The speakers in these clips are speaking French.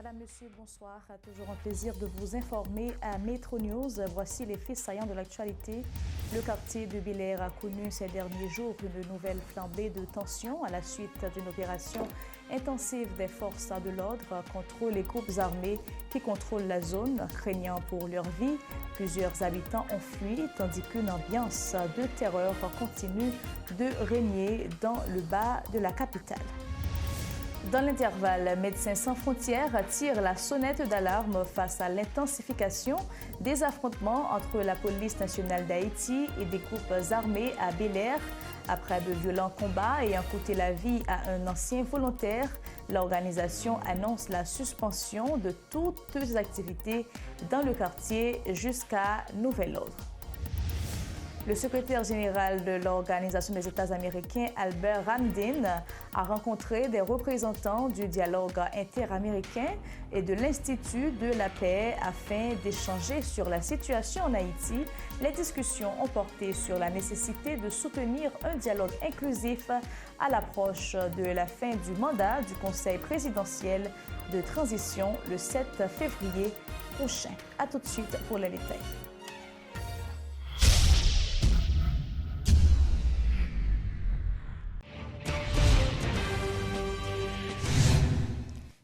Mesdames, Messieurs, bonsoir. Toujours un plaisir de vous informer à Métro News. Voici les faits saillants de l'actualité. Le quartier de Bel-Air a connu ces derniers jours une nouvelle flambée de tension à la suite d'une opération intensive des forces de l'ordre contre les groupes armés qui contrôlent la zone, craignant pour leur vie. Plusieurs habitants ont fui, tandis qu'une ambiance de terreur continue de régner dans le bas de la capitale. Dans l'intervalle, Médecins sans frontières tire la sonnette d'alarme face à l'intensification des affrontements entre la police nationale d'Haïti et des groupes armés à Bel-Air. Après de violents combats ayant coûté la vie à un ancien volontaire, l'organisation annonce la suspension de toutes les activités dans le quartier jusqu'à nouvel ordre. Le secrétaire général de l'Organisation des États américains, Albert Ramdin, a rencontré des représentants du dialogue interaméricain et de l'Institut de la paix afin d'échanger sur la situation en Haïti. Les discussions ont porté sur la nécessité de soutenir un dialogue inclusif à l'approche de la fin du mandat du Conseil présidentiel de transition le 7 février prochain. À tout de suite pour les détails.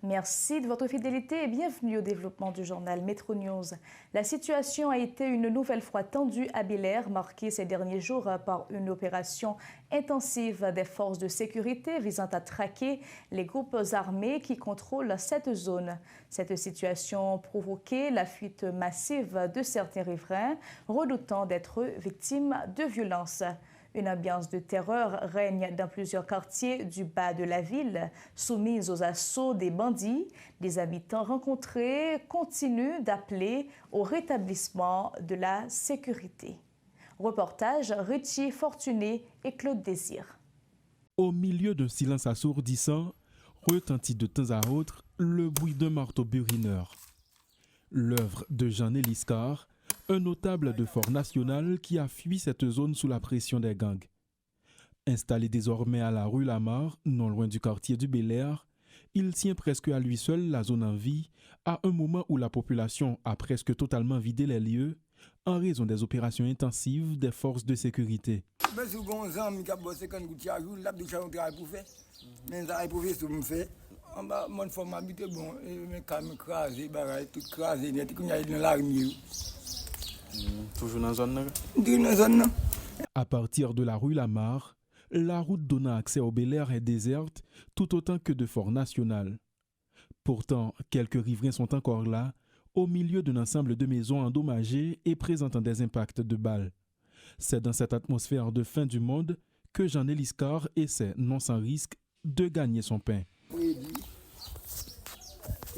Merci de votre fidélité et bienvenue au développement du journal Métro News. La situation a été une nouvelle fois tendue à Bel-Air, marquée ces derniers jours par une opération intensive des forces de sécurité visant à traquer les groupes armés qui contrôlent cette zone. Cette situation provoquait la fuite massive de certains riverains, redoutant d'être victimes de violences. Une ambiance de terreur règne dans plusieurs quartiers du bas de la ville, soumis aux assauts des bandits. Les habitants rencontrés continuent d'appeler au rétablissement de la sécurité. Reportage Richie Fortuné et Claude Désir. Au milieu d'un silence assourdissant, retentit de temps à autre le bruit d'un marteau burineur. L'œuvre de Jean-Élie Scar, un notable de Fort National qui a fui cette zone sous la pression des gangs. Installé désormais à la rue Lamar, non loin du quartier du Bel-Air, il tient presque à lui seul la zone en vie, à un moment où la population a presque totalement vidé les lieux en raison des opérations intensives des forces de sécurité. Toujours dans la zone. À partir de la rue Lamar, la route donnant accès au Bel-Air est déserte, tout autant que de Fort National. Pourtant, quelques riverains sont encore là, au milieu d'un ensemble de maisons endommagées et présentant des impacts de balles. C'est dans cette atmosphère de fin du monde que Jean-Élie Scar essaie, non sans risque, de gagner son pain. Oui,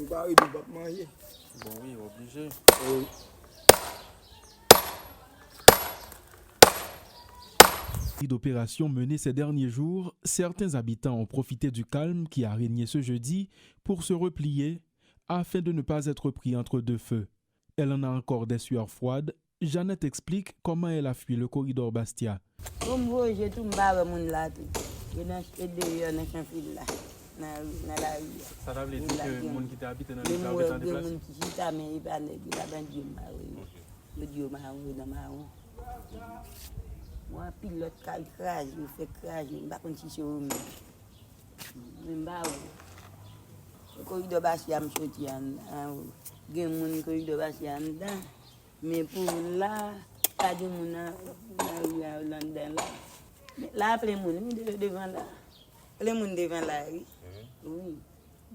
bon, oui, obligé. Oui. D'opérations menées ces derniers jours, certains habitants ont profité du calme qui a régné ce jeudi pour se replier afin de ne pas être pris entre deux feux. Elle en a encore des sueurs froides. Jeannette explique comment elle a fui le corridor Bastia. Ça veut dire que les gens qui habitent dans le quartier moi pilote qui crase, il fait crase, il va continuer sur eux. Le corridor Bastia me sorti en gen corridor Bastia dedans, mais pour là pas de moun là dedans là. Là plein moun devant là. Plein moun devant là. Oui.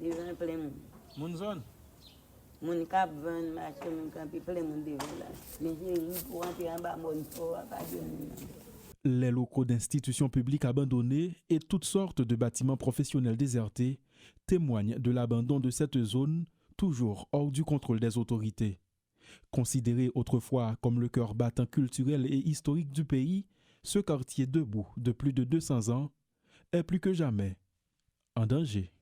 Devant plein moun. Moun zone. Moun cap vend marché moun camp plein moun devant là. Mais j'ai pour entrer en bas mon fort pas de moun. Les locaux d'institutions publiques abandonnés et toutes sortes de bâtiments professionnels désertés témoignent de l'abandon de cette zone, toujours hors du contrôle des autorités. Considéré autrefois comme le cœur battant culturel et historique du pays, ce quartier debout de plus de 200 ans est plus que jamais en danger.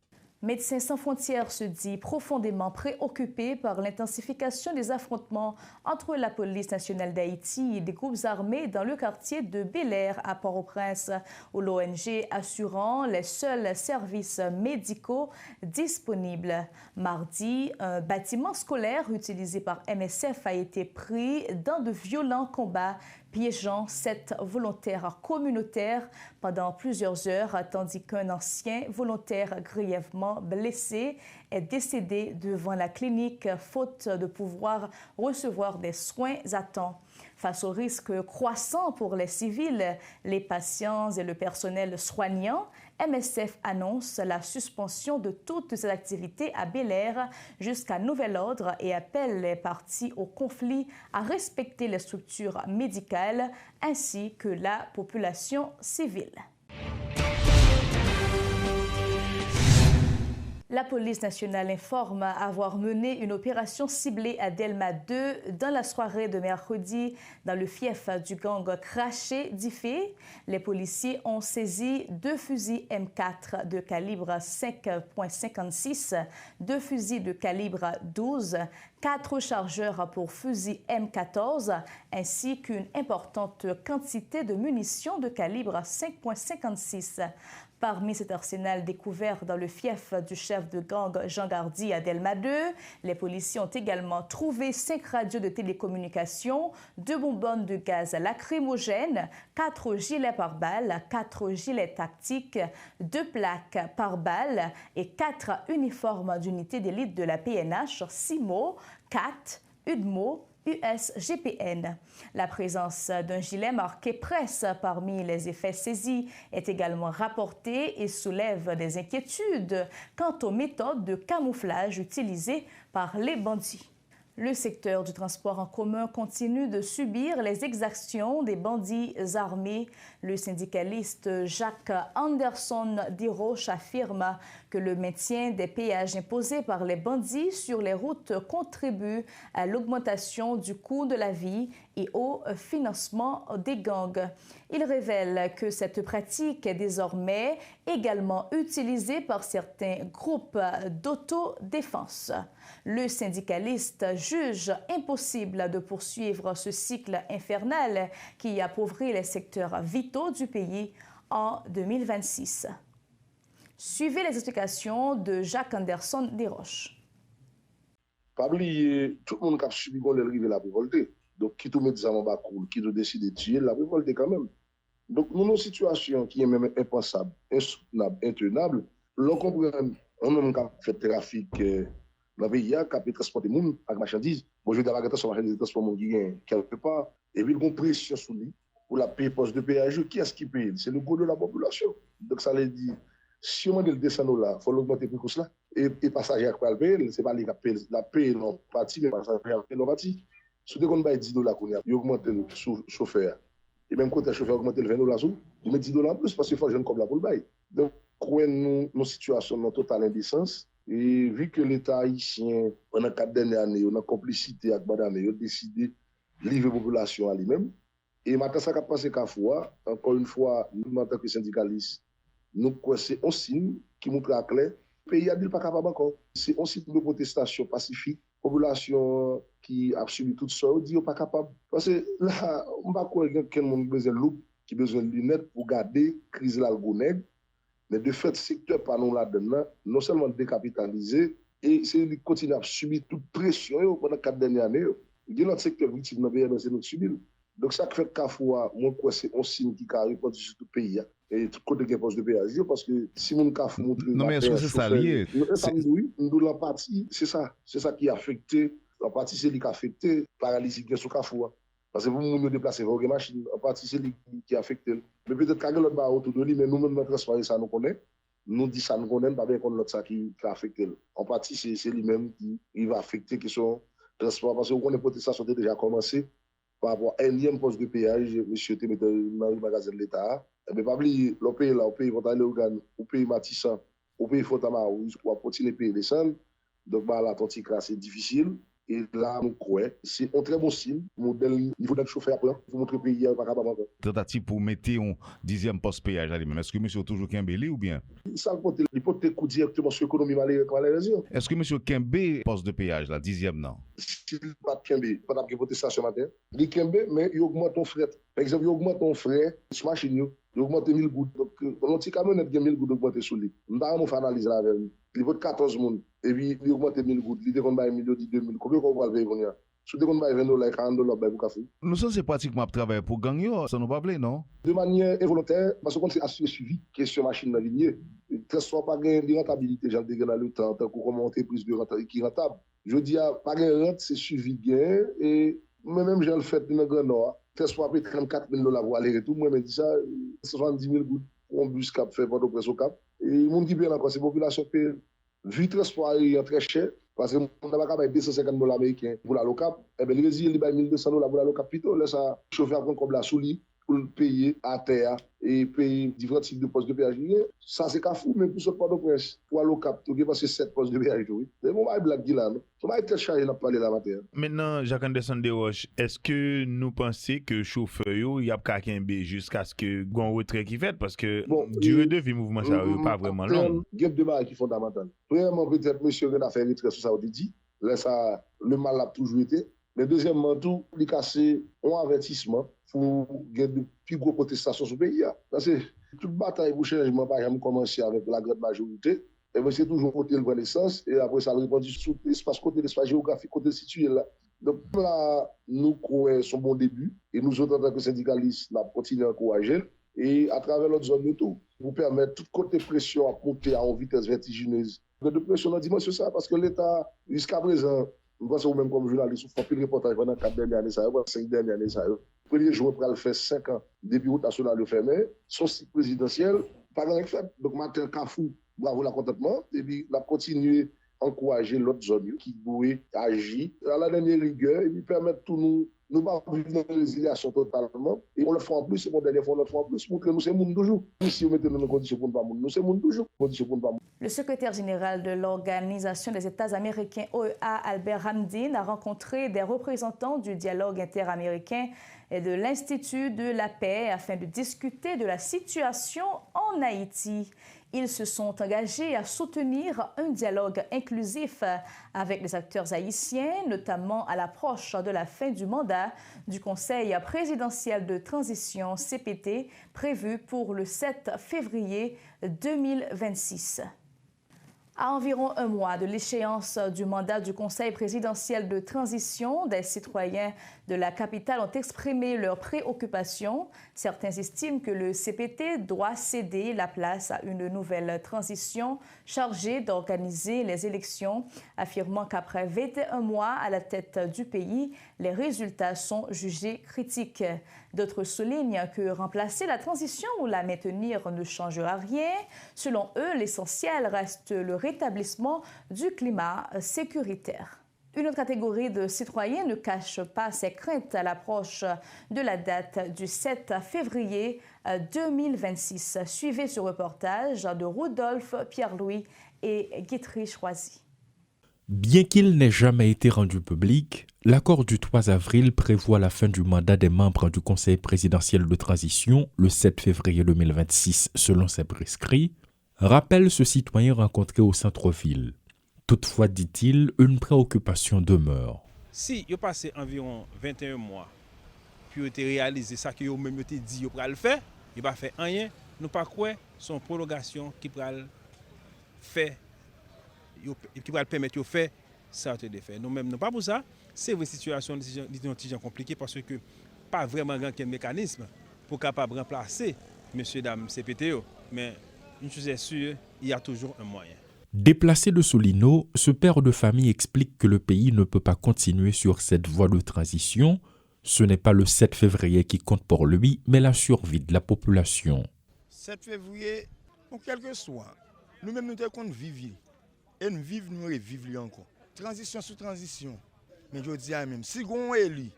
Médecins sans frontières se dit profondément préoccupé par l'intensification des affrontements entre la police nationale d'Haïti et des groupes armés dans le quartier de Bel-Air à Port-au-Prince, où l'ONG assurant les seuls services médicaux disponibles. Mardi, un bâtiment scolaire utilisé par MSF a été pris dans de violents combats piégeant 7 volontaires communautaires pendant plusieurs heures, tandis qu'un ancien volontaire grièvement blessé est décédé devant la clinique faute de pouvoir recevoir des soins à temps. Face au risque croissant pour les civils, les patients et le personnel soignant, MSF annonce la suspension de toutes ses activités à Bel-Air jusqu'à nouvel ordre et appelle les parties au conflit à respecter les structures médicales ainsi que la population civile. La police nationale informe avoir mené une opération ciblée à Delma 2 dans la soirée de mercredi dans le fief du gang Craché d'Ifé. Les policiers ont saisi 2 fusils M4 de calibre 5.56, 2 fusils de calibre 12, 4 chargeurs pour fusil M14 ainsi qu'une importante quantité de munitions de calibre 5.56. Parmi cet arsenal découvert dans le fief du chef de gang Jean Gardy à Delma 2, les policiers ont également trouvé 5 radios de télécommunication, 2 bonbonnes de gaz lacrymogène, 4 gilets pare-balles, 4 gilets tactiques, 2 plaques pare-balles et 4 uniformes d'unités d'élite de la PNH, SIMO, CAT, UDMO, USGPN. La présence d'un gilet marqué presse parmi les effets saisis est également rapportée et soulève des inquiétudes quant aux méthodes de camouflage utilisées par les bandits. Le secteur du transport en commun continue de subir les exactions des bandits armés. Le syndicaliste Jacques Anderson Desroches affirme que le maintien des péages imposés par les bandits sur les routes contribue à l'augmentation du coût de la vie et au financement des gangs. Il révèle que cette pratique est désormais également utilisée par certains groupes d'autodéfense. Le syndicaliste juge impossible de poursuivre ce cycle infernal qui appauvrit les secteurs vitaux du pays en 2026. Suivez les explications de Jacques Anderson Desroches. Pas oublier, tout le monde qui a subi la révolte. Donc, qui tout met des armes bas, qui tout décide de tuer, la révolte quand même. Donc, nous avons une situation qui est même impensable, insoutenable, intenable. L'on comprend, on a même fait trafic dans le pays, qui a transporté les gens avec marchandises. Bon, je vais d'abord sur marchandises, transport qui est quelque part. Et puis, il y a une pression sur lui pour la payer poste de péage. Qui est-ce qui paye? C'est le gros de la population. Donc, ça veut dire, si on le descend là, il faut l'augmenter plus que cela. Et passagers qui le payer, ce n'est pas les qui payent la paye non partie, mais les passagers qui payent non partie. Si vous avez $10, vous augmentez le chauffeur. Et même quand le chauffeur augmente le $20, vous mettez $10 en plus parce qu'il faut jeune comme la pour le bail. Donc, nous nos situations dans totale indécence. Et vu que l'État haïtien, pendant 4 dernières années, on a complicité avec Madame, il a décidé de livrer la population à lui-même. Et maintenant, ça a passé qu'à fois, encore une fois, nous, en tant que syndicalistes, nous, c'est un signe qui montre à clair, le pays n'est pas capable encore. C'est un signe de protestation pacifique. Population qui a subi tout ça, dit pas capable. Parce que là, on ne va pas croire qu'il y a besoin de loup, qui a besoin de lunettes pour garder la crise de l'algonègue. Mais de fait, le secteur par nous là-dedans, non seulement décapitalisé, et c'est continue à subir toute pression pendant 4 dernières années. Il y a notre secteur victime dans le pays, c'est notre subir. Donc ça fait qu'à fois, moi, c'est un signe qui a répondu sur tout le pays. Et tout côté qui poste de péage, parce que si mon cas montre. Non, mais est-ce que c'est ça lié? Nous, la partie, c'est ça qui a affecté. En partie, c'est lui qui a affecté paralysie qui est sous Kafoua. Parce que vous nous déplacez vos machines, en partie, c'est lui qui a affecté. Mais peut-être qu'il y a l'autre barre autour de lui, mais nous-mêmes, notre transparence, ça nous connaît. Nous dit ça nous connaît, pas bien qu'on l'autre ça qui a affecté. En partie, c'est lui-même qui va affecter qui sont transport. Parce que vous connaissez, protestation a déjà commencé par rapport à un énième poste de péage, monsieur te met dans le magasin de l'État. Mais pas oublier, le pays là, au pays vont aller au pays Matissan, au pays Fontama, où ils vont continuer à payer les salles. Donc, là, la tontique là, c'est difficile. Et là, nous croyons, c'est un très bon signe, modèle niveau de chauffeur pour montrer le pays pas capable encore. Tentative pour mettre un 10e poste péage là même. Est-ce que monsieur toujours Kembele ou bien? Ça il peut être directement sur l'économie malheureusement. Est-ce que monsieur Kembe poste de péage là 10e non? Si pas de Kembe, pas de voter ça ce matin. Il Kembe mais il augmente ton fret. Par exemple, il augmente ton fret sur machine, il augmente 1000 gouttes. Donc on petit camionnette qui 1000 gouttes augmenté sur lui. On va faire analyse là avec lui. Il vote 14 monde et puis il augmente 1000 gouttes. Il dit qu'on va 1 dit 2000. Combien qu'on va le payer? Si on va $20, $40 pour café. Nous sommes pratiquement travailler pour gagner, ça nous pas plaît, non? De manière involontaire, parce qu'on s'est assuré suivi, question machine dans la ligne. Très souvent, pas de rentabilité, j'ai dit dans le temps, tant qu'on monte plus de rentabilité qui est rentable. Je dis, pas de rente, c'est suivi de gain. Et moi-même, j'ai le fait dans le Grand Nord. Très souvent, après $34,000 pour aller et tout. Moi, je dis ça, 70 000 gouttes pour un bus cap fait pendant presque au cap. Et le monde qui paye encore, c'est la population qui paye. Vu le transport est très cher, parce qu'on n'a pas $250 américains pour la locap, et bien, le résil, il va $1,200 pour la locap, plutôt, là, ça, chauffeur prend comme la souli pour le payer à terre et payer différents types de postes de péage. Ça, c'est qu'à fou, mais pour ce pas de presse, pour la locap, tu as passé 7 postes de péage, oui. Mais bon, je blague là, non? Ça va être chargé de parler là matin. Maintenant, Jacques-Anderson Desroches, est-ce que nous pensons que chauffeur, il y a pas qu'un B jusqu'à ce que gon retrait qui fait parce que bon, durée de vie mouvement ça pas vraiment long. Il y a deux barres qui sont fondamentales. Premièrement, peut-être monsieur Ren a fait retrait sur ça, on dit. Là, ça, le mal a toujours été. Mais deuxièmement, tout, il a cassé un avertissement pour gagner de plus gros protestations sur le pays. Parce que toute bataille pour changement n'a jamais commencé avec la grande majorité. Et c'est toujours côté le connaissance. Et après, ça a répondu sur l'espace, côté l'espace géographique, côté situé là. Donc là, nous croyons son bon début. Et nous autres, en tant que syndicalistes, nous continuons à encourager. Et à travers notre zone de tout, pour permettre toute côté pression à monter à une vitesse vertigineuse. De pression dans la dimension ça, parce que l'État, jusqu'à présent, nous pensons même comme journaliste, on fait plus de reportages pendant 4 dernières années, 5 dernières années. Le premier jour, on va faire 5 ans depuis route nationale de fermé, son site présidentiel, pas grand fait. Donc, Martin Kafou, bravo la contentement, et puis, on a continué à encourager l'autre zone qui pourrait agir à la dernière rigueur et puis permettre tout nous pas vivre dans la résiliation totalement. Et on le fait en plus, c'est mon dernier fois, on le fait en plus, pour que nous sommes monde toujours. Si on met dans nos conditions pour ne pas monde, nous sommes monde toujours, conditions pour ne pas monde. Le secrétaire général de l'Organisation des États américains, OEA, Albert Hamdin, a rencontré des représentants du dialogue interaméricain et de l'Institut de la paix afin de discuter de la situation en Haïti. Ils se sont engagés à soutenir un dialogue inclusif avec les acteurs haïtiens, notamment à l'approche de la fin du mandat du Conseil présidentiel de transition CPT prévu pour le 7 février 2026. À environ un mois de l'échéance du mandat du Conseil présidentiel de transition, des citoyens de la capitale ont exprimé leurs préoccupations. Certains estiment que le CPT doit céder la place à une nouvelle transition chargée d'organiser les élections, affirmant qu'après 21 mois à la tête du pays, les résultats sont jugés critiques. D'autres soulignent que remplacer la transition ou la maintenir ne changera rien. Selon eux, l'essentiel reste le rétablissement du climat sécuritaire. Une autre catégorie de citoyens ne cache pas ses craintes à l'approche de la date du 7 février 2026. Suivez ce reportage de Rodolphe Pierre-Louis et Guitry Choisy. Bien qu'il n'ait jamais été rendu public, l'accord du 3 avril prévoit la fin du mandat des membres du Conseil présidentiel de transition le 7 février 2026 selon ses prescrits, rappelle ce citoyen rencontré au centre-ville. Toutefois, dit-il, une préoccupation demeure. Si vous passez environ 21 mois, puis vous avez réalisé ça que vous même dit que vous allez le faire, il va faire rien, nous pas quoi son prolongation qui va le faire, qui va permettre de faire ça de faire. Nous-mêmes, nous pas pour ça. C'est une situation compliquée parce que pas vraiment grand mécanisme pour capable remplacer monsieur dame CPTO, mais une chose est sûre, il y a toujours un moyen. Déplacé de Solino, ce père de famille explique que le pays ne peut pas continuer sur cette voie de transition. Ce n'est pas le 7 février qui compte pour lui, mais la survie de la population. 7 février, quel que soit, nous-mêmes nous devons vivre. Et nous vivons, nous revivons encore. Transition sous transition. Mais je dis à même, si on est élu,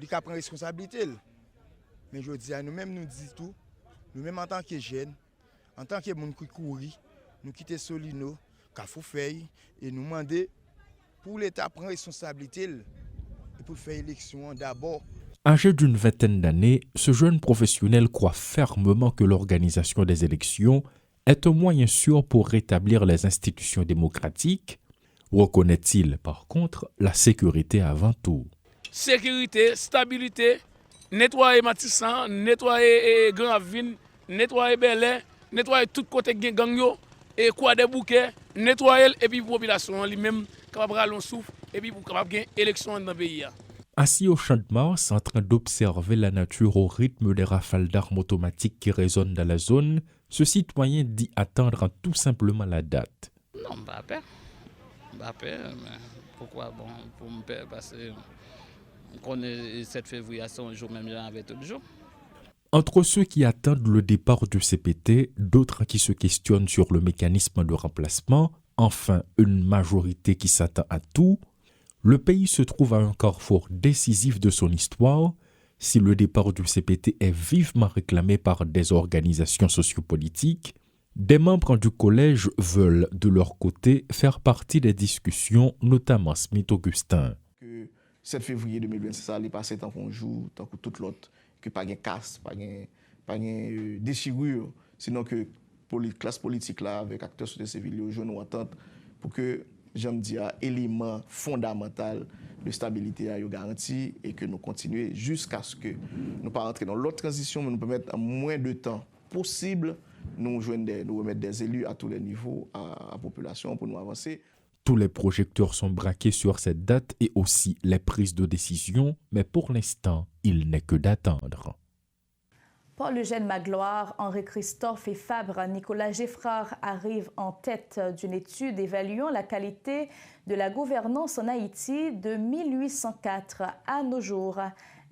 il prend responsabilité. Mais je dis à nous-mêmes, nous disons tout. Nous-mêmes en tant que jeunes, en tant que gens qui courent, nous quittons Solino, Cafoufeuille, et nous demander pour l'État prendre responsabilité pour faire élection d'abord. Âgé d'une vingtaine d'années, ce jeune professionnel croit fermement que l'organisation des élections est un moyen sûr pour rétablir les institutions démocratiques. Reconnaît-il, par contre, la sécurité avant tout? Sécurité, stabilité, nettoyer Matissan, nettoyer Grand Avine, nettoyer Belay, nettoyer tout côté gang yo, et quoi des bouquets, nettoyer et puis population lui-même capable de souffle et puis pour capable gagner élection dans le pays. Assis au Champ de Mars, en train d'observer la nature au rythme des rafales d'armes automatiques qui résonnent dans la zone, ce citoyen dit attendre tout simplement la date. Non, pas peur. Pas peur, mais pourquoi bon pour me peur parce que on connaît 7 février c'est un jour même avec tout le jour. Entre ceux qui attendent le départ du CPT, d'autres qui se questionnent sur le mécanisme de remplacement, enfin une majorité qui s'attend à tout, le pays se trouve à un carrefour décisif de son histoire. Si le départ du CPT est vivement réclamé par des organisations sociopolitiques, des membres du collège veulent de leur côté faire partie des discussions, notamment Smith Augustin. Que 7 février 2026, ça allait passer tant qu'on joue, tant que tout l'autre, que pas de casse, pas de déchirure, sinon que la classe politique là, avec acteurs société civile, aux jeunes ou attentes pour que j'aime dire, élément fondamental de stabilité à garanti et que nous continuons jusqu'à ce que nous pas rentrer dans l'autre transition, mais nous permettre en moins de temps possible, nous remettre des élus à tous les niveaux à la population pour nous avancer. Tous les projecteurs sont braqués sur cette date et aussi les prises de décision, mais pour l'instant, il n'est que d'attendre. Paul-Eugène Magloire, Henri Christophe et Fabre Nicolas Geffrard arrivent en tête d'une étude évaluant la qualité de la gouvernance en Haïti de 1804 à nos jours.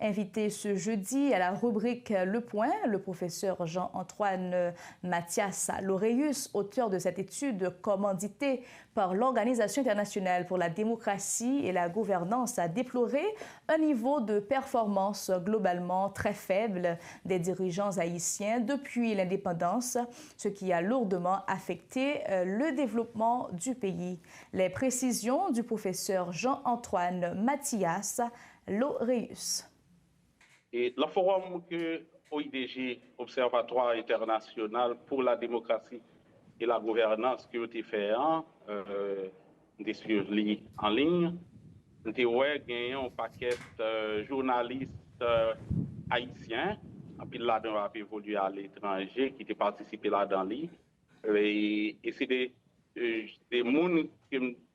Invité ce jeudi à la rubrique Le Point, le professeur Jean-Antoine Mathias Laureus, auteur de cette étude commanditée par l'Organisation internationale pour la démocratie et la gouvernance, a déploré un niveau de performance globalement très faible des dirigeants haïtiens depuis l'indépendance, ce qui a lourdement affecté le développement du pays. Les précisions du professeur Jean-Antoine Mathias Laureus. Et le forum que OIDG, Observatoire international pour la démocratie et la gouvernance, qui a été fait en ligne, nous avons gagné un paquet de journalistes haïtiens, puis là-dedans a évolué à l'étranger, qui ont participé là-dedans. Et c'est des gens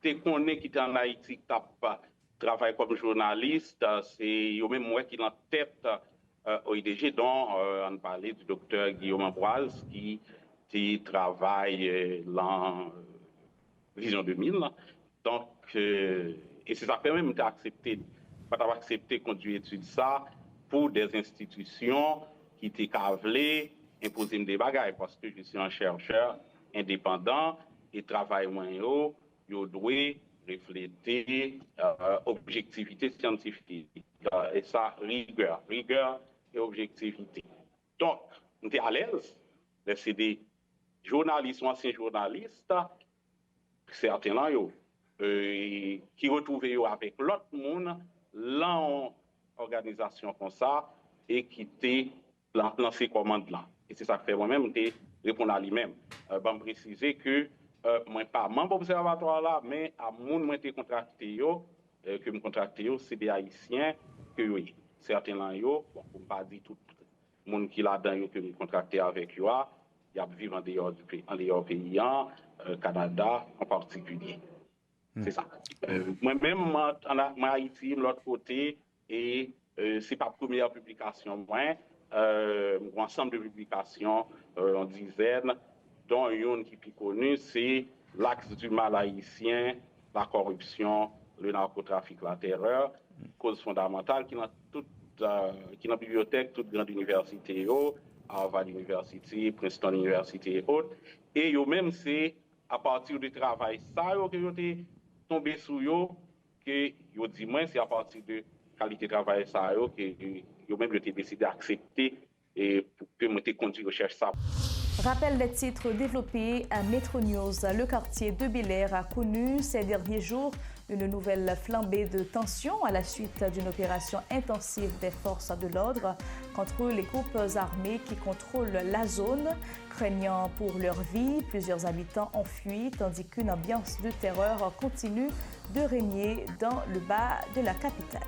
qui connaissent qui étaient en Haïti, qui travaillent comme journaliste, c'est eux-mêmes moi qui sont en tête OIDG, dont on parlait du docteur Guillaume Ambroise, qui travaille dans Vision 2000. Donc, et c'est ça que même accepté de conduire l'étude ça pour des institutions qui étaient câblées, imposer des bagages, parce que je suis un chercheur indépendant et travaille moins haut, je dois refléter objectivité scientifique. Et ça, rigueur et objectivité. Donc, on est à l'aise, c'est des journalistes, anciens journalistes, certains là, qui retrouvent avec l'autre monde, l'organisation comme ça, et qui t'est lancé commande là. Et c'est ça que fait moi-même, je répondre à lui-même. Je vais préciser que moi pas membre observatoire là, mais à mon moi été contracté que me contracté c'est des haïtiens que oui, certains là bon pour pas dire tout monde qui là dedans que me contracté avec yo, il y a vivre en dehors du pays, en dehors pays, Canada en particulier. C'est ça. Moi-même moi Haïti de l'autre côté et c'est pas première publication moi, ensemble de publications en dizaines, dont une qui est plus connue, c'est l'axe du mal haïtien, la corruption, le narcotrafic, la terreur, cause fondamentale qui est dans la bibliothèque, toute grande université, Harvard University, Princeton University et autres. Et même c'est à partir du travail ça que vous êtes tombé sur eux, que vous dit moi c'est à partir de qualité de travail ça que vous même avez décidé d'accepter et pour que moi conduire recherche ça. Rappel des titres développés à Metro News. Le quartier de Bel-Air a connu ces derniers jours Une nouvelle flambée de tensions à la suite d'une opération intensive des forces de l'ordre contre les groupes armés qui contrôlent la zone. Craignant pour leur vie, plusieurs habitants ont fui tandis qu'une ambiance de terreur continue de régner dans le bas de la capitale.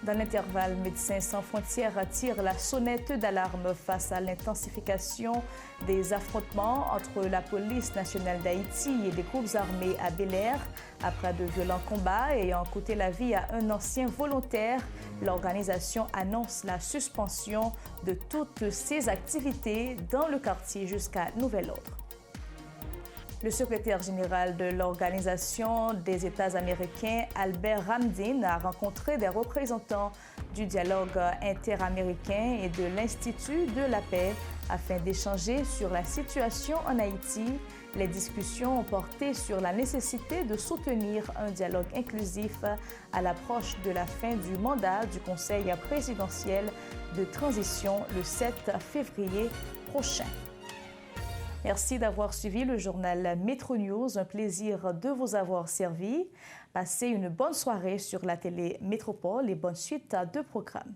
Dans l'intervalle, Médecins sans frontières tire la sonnette d'alarme face à l'intensification des affrontements entre la police nationale d'Haïti et des groupes armés à Bel-Air. Après de violents combats ayant coûté la vie à un ancien volontaire, l'organisation annonce la suspension de toutes ses activités dans le quartier jusqu'à nouvel ordre. Le secrétaire général de l'Organisation des États américains, Albert Ramdin, a rencontré des représentants du dialogue interaméricain et de l'Institut de la paix afin d'échanger sur la situation en Haïti. Les discussions ont porté sur la nécessité de soutenir un dialogue inclusif à l'approche de la fin du mandat du Conseil présidentiel de transition le 7 février prochain. Merci d'avoir suivi le journal Métro News. Un plaisir de vous avoir servi. Passez une bonne soirée sur la télé Métropole et bonne suite de programmes.